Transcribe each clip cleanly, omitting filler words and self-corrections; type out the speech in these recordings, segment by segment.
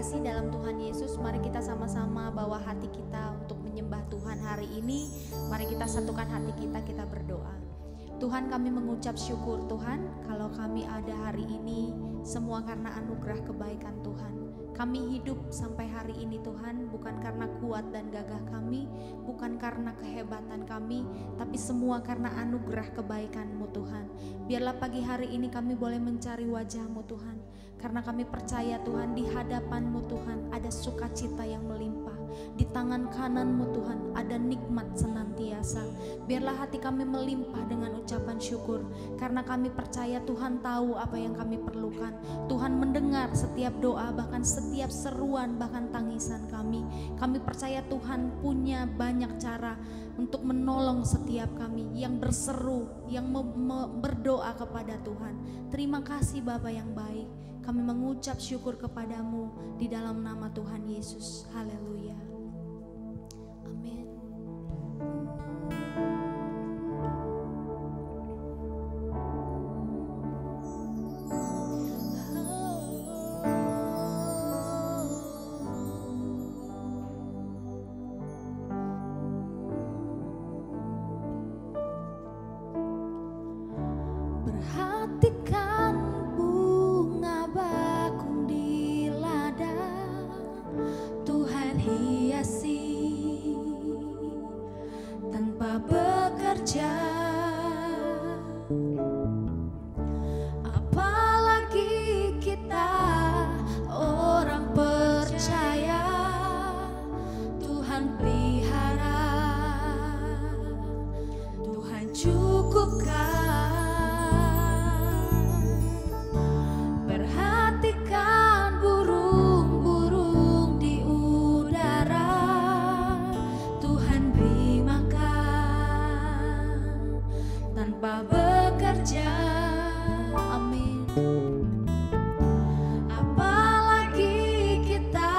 kasih dalam Tuhan Yesus, mari kita sama-sama bawa hati kita untuk menyembah Tuhan hari ini. Mari kita satukan hati kita, kita berdoa. Tuhan, kami mengucap syukur Tuhan, kalau kami ada hari ini semua karena anugerah kebaikan Tuhan. Kami hidup sampai hari ini Tuhan, bukan karena kuat dan gagah kami, bukan karena kehebatan kami, tapi semua karena anugerah kebaikan-Mu Tuhan. Biarlah pagi hari ini kami boleh mencari wajah-Mu Tuhan, karena kami percaya Tuhan, di hadapan-Mu Tuhan ada sukacita yang melimpah. Di tangan kanan-Mu Tuhan ada nikmat senantiasa. Biarlah hati kami melimpah dengan ucapan syukur, karena kami percaya Tuhan tahu apa yang kami perlukan. Tuhan mendengar setiap doa, bahkan setiap seruan, bahkan tangisan kami. Kami percaya Tuhan punya banyak cara untuk menolong setiap kami yang berseru, yang berdoa kepada Tuhan. Terima kasih Bapa yang baik. Kami mengucap syukur kepadamu di dalam nama Tuhan Yesus. Haleluya. Amin. Perhatikan bunga bakung di ladang, Tuhan hiasi tanpa bekerja. Apalagi kita orang percaya, Tuhan pelihara, Tuhan cukupkan. Perhatikan burung-burung di udara, Tuhan beri makan tanpa bekerja. Amin. Apalagi kita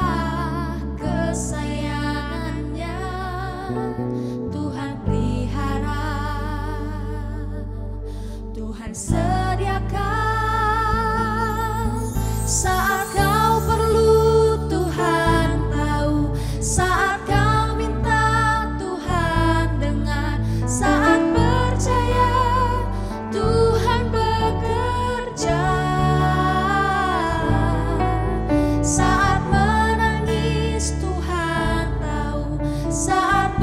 kesayangannya, Tuhan pelihara, Tuhan sediakan. Saat kau perlu Tuhan tahu, saat kau minta Tuhan dengar, saat percaya Tuhan bekerja, saat menangis Tuhan tahu, saat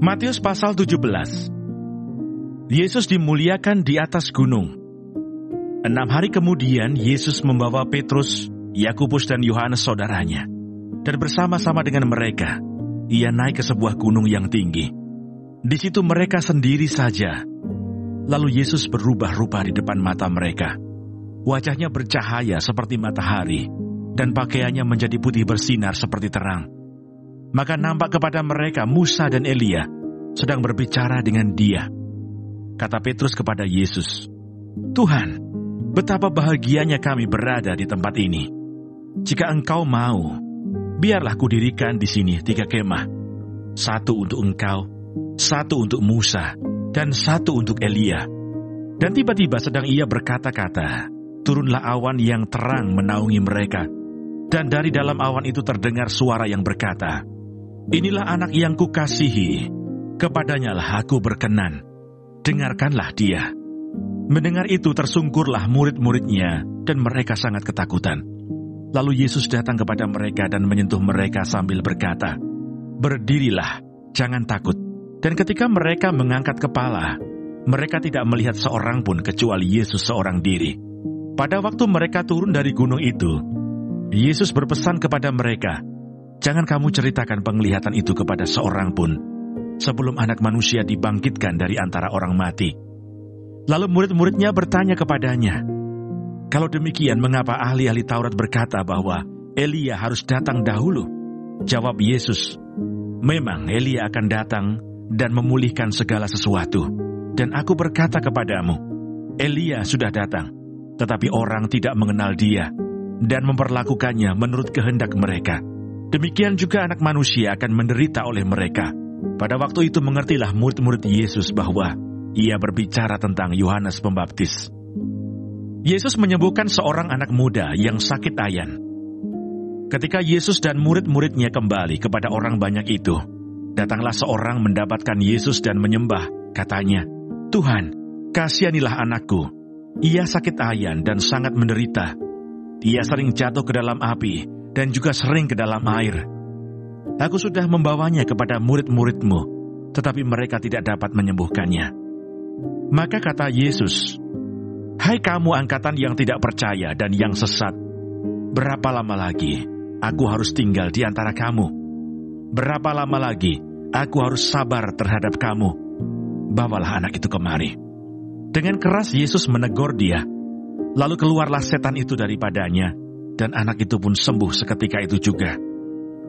Matius pasal 17. Yesus dimuliakan di atas gunung. 6 hari kemudian Yesus membawa Petrus, Yakobus dan Yohanes saudaranya, dan bersama-sama dengan mereka, Ia naik ke sebuah gunung yang tinggi. Di situ mereka sendiri saja. Lalu Yesus berubah rupa di depan mata mereka. Wajahnya bercahaya seperti matahari, dan pakaiannya menjadi putih bersinar seperti terang. Maka nampak kepada mereka Musa dan Elia sedang berbicara dengan Dia. Kata Petrus kepada Yesus, "Tuhan, betapa bahagianya kami berada di tempat ini. Jika Engkau mau, biarlah kudirikan di sini 3 kemah. 1 untuk Engkau, 1 untuk Musa, dan 1 untuk Elia." Dan tiba-tiba sedang ia berkata-kata, turunlah awan yang terang menaungi mereka. Dan dari dalam awan itu terdengar suara yang berkata, "Inilah anak yang kukasihi, kepadanya lah aku berkenan. Dengarkanlah dia." Mendengar itu tersungkurlah murid-muridnya, dan mereka sangat ketakutan. Lalu Yesus datang kepada mereka dan menyentuh mereka sambil berkata, "Berdirilah, jangan takut." Dan ketika mereka mengangkat kepala, mereka tidak melihat seorang pun kecuali Yesus seorang diri. Pada waktu mereka turun dari gunung itu, Yesus berpesan kepada mereka, "Jangan kamu ceritakan penglihatan itu kepada seorang pun, sebelum Anak Manusia dibangkitkan dari antara orang mati." Lalu murid-muridnya bertanya kepadanya, "Kalau demikian, mengapa ahli-ahli Taurat berkata bahwa Elia harus datang dahulu?" Jawab Yesus, "Memang Elia akan datang dan memulihkan segala sesuatu. Dan aku berkata kepadamu, Elia sudah datang, tetapi orang tidak mengenal dia dan memperlakukannya menurut kehendak mereka. Demikian juga Anak Manusia akan menderita oleh mereka." Pada waktu itu mengertilah murid-murid Yesus bahwa Ia berbicara tentang Yohanes Pembaptis. Yesus menyembuhkan seorang anak muda yang sakit ayan. Ketika Yesus dan murid-muridnya kembali kepada orang banyak itu, datanglah seorang mendapatkan Yesus dan menyembah, katanya, "Tuhan, kasihanilah anakku. Ia sakit ayan dan sangat menderita. Ia sering jatuh ke dalam api dan juga sering ke dalam air. Aku sudah membawanya kepada murid-murid-Mu, tetapi mereka tidak dapat menyembuhkannya." Maka kata Yesus, "Hai kamu angkatan yang tidak percaya dan yang sesat, berapa lama lagi aku harus tinggal di antara kamu? Berapa lama lagi aku harus sabar terhadap kamu? Bawalah anak itu kemari." Dengan keras Yesus menegur dia. Lalu keluarlah setan itu daripadanya, dan anak itu pun sembuh seketika itu juga.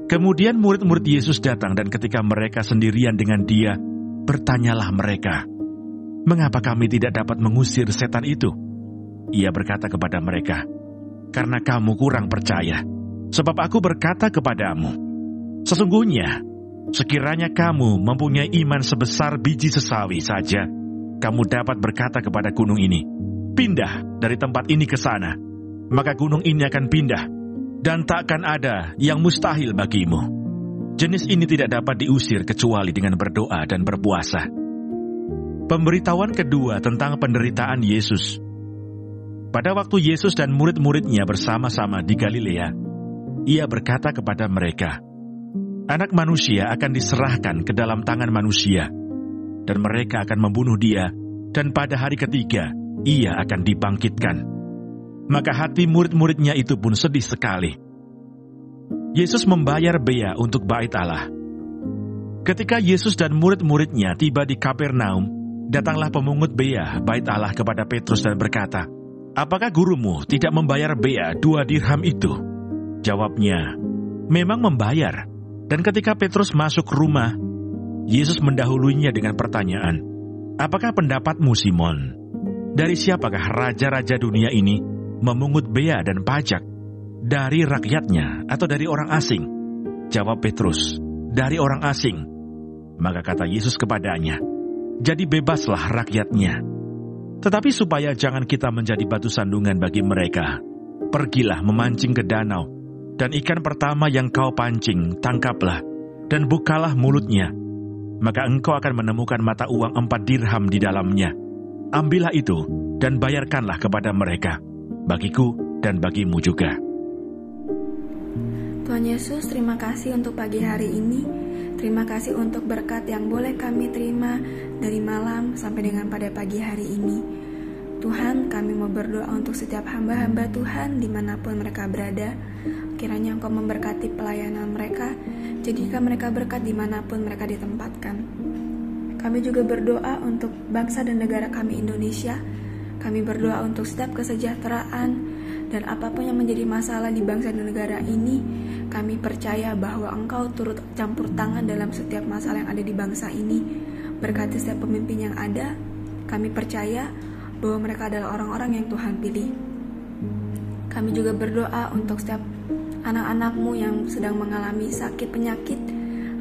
Kemudian murid-murid Yesus datang, dan ketika mereka sendirian dengan Dia, bertanyalah mereka, "Mengapa kami tidak dapat mengusir setan itu?" Ia berkata kepada mereka, "Karena kamu kurang percaya. Sebab aku berkata kepadamu, sesungguhnya, sekiranya kamu mempunyai iman sebesar biji sesawi saja, kamu dapat berkata kepada gunung ini, 'Pindah dari tempat ini ke sana,' maka gunung ini akan pindah, dan takkan ada yang mustahil bagimu. Jenis ini tidak dapat diusir kecuali dengan berdoa dan berpuasa." Pemberitahuan kedua tentang penderitaan Yesus. Pada waktu Yesus dan murid-muridnya bersama-sama di Galilea, Ia berkata kepada mereka, "Anak Manusia akan diserahkan ke dalam tangan manusia, dan mereka akan membunuh Dia, dan pada hari ketiga Ia akan dibangkitkan." Maka hati murid-muridnya itu pun sedih sekali. Yesus membayar bea untuk bait Allah. Ketika Yesus dan murid-muridnya tiba di Kapernaum, datanglah pemungut bea bait Allah kepada Petrus dan berkata, "Apakah gurumu tidak membayar bea 2 dirham itu?" Jawabnya, "Memang membayar." Dan ketika Petrus masuk rumah, Yesus mendahuluinya dengan pertanyaan, "Apakah pendapatmu, Simon? Dari siapakah raja-raja dunia ini memungut bea dan pajak? Dari rakyatnya atau dari orang asing?" Jawab Petrus, "Dari orang asing." Maka kata Yesus kepadanya, "Jadi bebaslah rakyatnya. Tetapi supaya jangan kita menjadi batu sandungan bagi mereka, pergilah memancing ke danau, dan ikan pertama yang kau pancing, tangkaplah, dan bukalah mulutnya. Maka engkau akan menemukan mata uang 4 dirham di dalamnya. Ambillah itu, dan bayarkanlah kepada mereka, bagiku dan bagimu juga." Tuhan Yesus, terima kasih untuk pagi hari ini. Terima kasih untuk berkat yang boleh kami terima dari malam sampai dengan pada pagi hari ini. Tuhan, kami mau berdoa untuk setiap hamba-hamba Tuhan dimanapun mereka berada. Kiranya Engkau memberkati pelayanan mereka, jadikan mereka berkat dimanapun mereka ditempatkan. Kami juga berdoa untuk bangsa dan negara kami Indonesia. Kami berdoa untuk setiap kesejahteraan dan apapun yang menjadi masalah di bangsa dan negara ini. Kami percaya bahwa Engkau turut campur tangan dalam setiap masalah yang ada di bangsa ini. Berkati setiap pemimpin yang ada, kami percaya bahwa mereka adalah orang-orang yang Tuhan pilih. Kami juga berdoa untuk setiap anak-anak-Mu yang sedang mengalami sakit penyakit.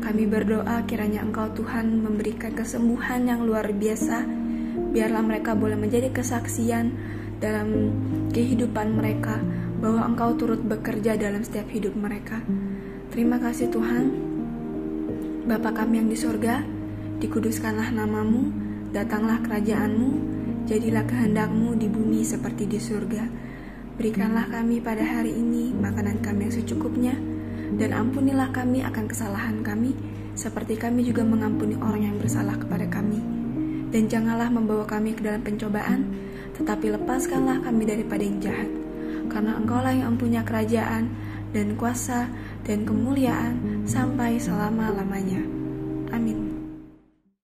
Kami berdoa kiranya Engkau Tuhan memberikan kesembuhan yang luar biasa. Biarlah mereka boleh menjadi kesaksian dalam kehidupan mereka, bahwa Engkau turut bekerja dalam setiap hidup mereka. Terima kasih Tuhan. Bapa kami yang di sorga, dikuduskanlah nama-Mu, datanglah kerajaan-Mu, jadilah kehendak-Mu di bumi seperti di surga. Berikanlah kami pada hari ini makanan kami yang secukupnya, dan ampunilah kami akan kesalahan kami, seperti kami juga mengampuni orang yang bersalah kepada kami. Dan janganlah membawa kami ke dalam pencobaan, tetapi lepaskanlah kami daripada yang jahat. Karena Engkaulah yang mempunyai kerajaan dan kuasa dan kemuliaan sampai selama-lamanya.